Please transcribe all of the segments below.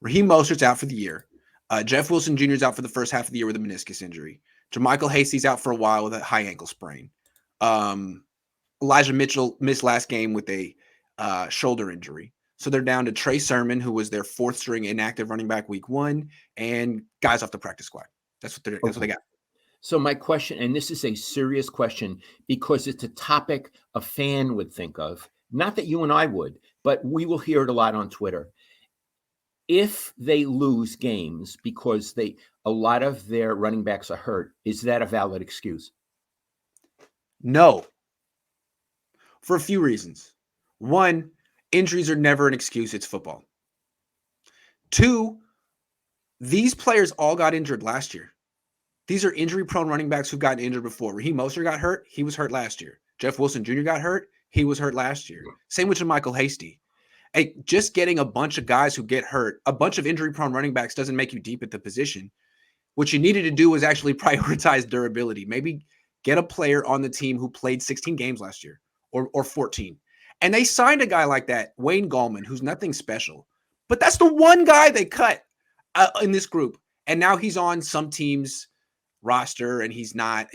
Raheem Mostert's out for the year. Jeff Wilson Jr. is out for the first half of the year with a meniscus injury. JaMychal Hasty's out for a while with a high ankle sprain. Elijah Mitchell missed last game with a shoulder injury. So they're down to Trey Sermon, who was their fourth string inactive running back week 1, and guys off the practice squad. That's what they got. So my question, and this is a serious question because it's a topic a fan would think of, not that you and I would, but we will hear it a lot on Twitter. If they lose games because a lot of their running backs are hurt, is that a valid excuse? No. For a few reasons. One, injuries are never an excuse. It's football. Two, these players all got injured last year. These are injury-prone running backs who've gotten injured before. Raheem Mostert got hurt. He was hurt last year. Jeff Wilson Jr. got hurt. He was hurt last year. Same with JaMychal Hasty. Hey, just getting a bunch of guys who get hurt, a bunch of injury-prone running backs doesn't make you deep at the position. What you needed to do was actually prioritize durability. Maybe get a player on the team who played 16 games last year or 14. And they signed a guy like that, Wayne Gallman, who's nothing special. But that's the one guy they cut in this group. And now he's on some team's roster and he's not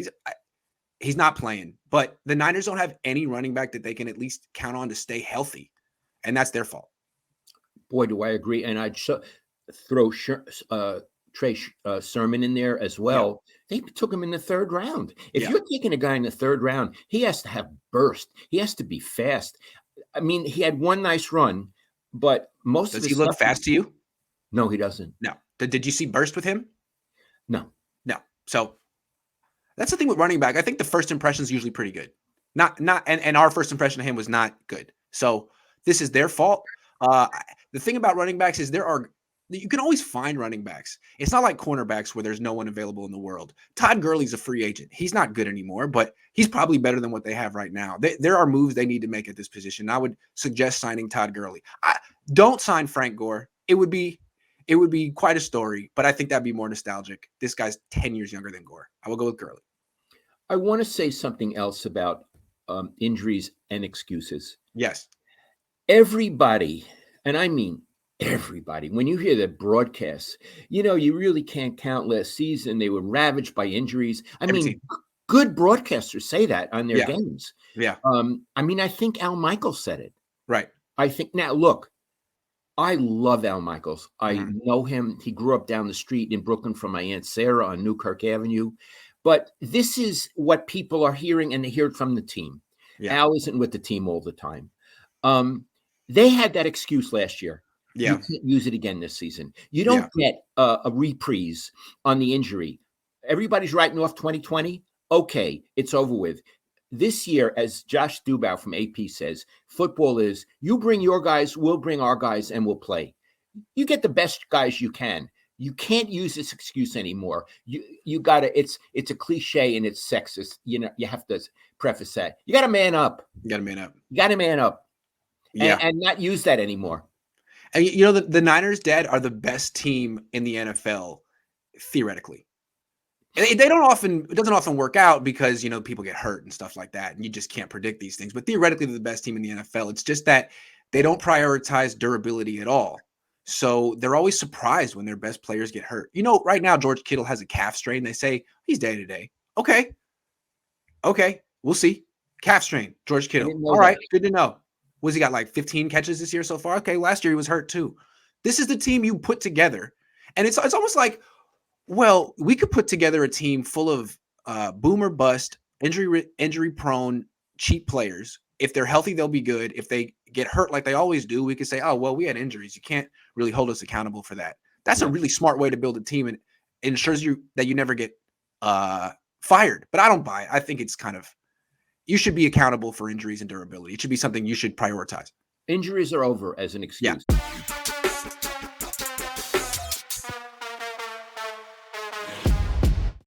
playing. But the Niners don't have any running back that they can at least count on to stay healthy. And that's their fault. Boy, do I agree. And I'd throw Trey Sermon in there as well. Yeah. They took him in the third round. If you're taking a guy in the third round, he has to have burst. He has to be fast. I mean, he had one nice run, but most Does of he look fast to you? No, he doesn't. No. Did you see burst with him? No. So that's the thing with running back. I think the first impression is usually pretty good. And our first impression of him was not good. So this is their fault. The thing about running backs is you can always find running backs. It's not like cornerbacks where there's no one available in the world. Todd Gurley's a free agent. He's not good anymore, but he's probably better than what they have right now. There are moves they need to make at this position. I would suggest signing Todd Gurley. Don't sign Frank Gore. It would be quite a story, but I think that'd be more nostalgic. This guy's 10 years younger than Gore. I will go with Gurley. I want to say something else about injuries and excuses. Yes. Everybody, and I mean everybody, when you hear the broadcasts, you really can't count last season. They were ravaged by injuries. I mean, good broadcasters say that on their games. Yeah. I think Al Michaels said it. Right. I think now, look, I love Al Michaels. I know him. He grew up down the street in Brooklyn from my Aunt Sarah on Newkirk Avenue. But this is what people are hearing, and they hear it from the team. Yeah. Al isn't with the team all the time. They had that excuse last year. Yeah. You can't use it again this season. You don't get a reprise on the injury. Everybody's writing off 2020. Okay, it's over with. This year, as Josh Dubow from AP says, football is you bring your guys, we'll bring our guys, and we'll play. You get the best guys you can. You can't use this excuse anymore. You gotta. It's a cliche and it's sexist. You have to preface that. You gotta man up. You gotta man up. You gotta man up. Yeah, and not use that anymore. And the Niners, Dad, are the best team in the NFL theoretically. It doesn't often work out because, people get hurt and stuff like that, and you just can't predict these things. But theoretically, they're the best team in the NFL. It's just that they don't prioritize durability at all. So they're always surprised when their best players get hurt. Right now, George Kittle has a calf strain. They say he's day to day. Okay, we'll see. Calf strain, George Kittle. All right, good to know. Was he got like 15 catches this year so far? Okay, last year he was hurt too. This is the team you put together. And it's almost like, well, we could put together a team full of boomer bust, injury prone, cheap players. If they're healthy, they'll be good. If they get hurt like they always do, we could say, oh, well, we had injuries. You can't really hold us accountable for that. That's a really smart way to build a team, and it ensures you that you never get fired. But I don't buy it. I think it's you should be accountable for injuries and durability. It should be something you should prioritize. Injuries are over as an excuse. Yeah.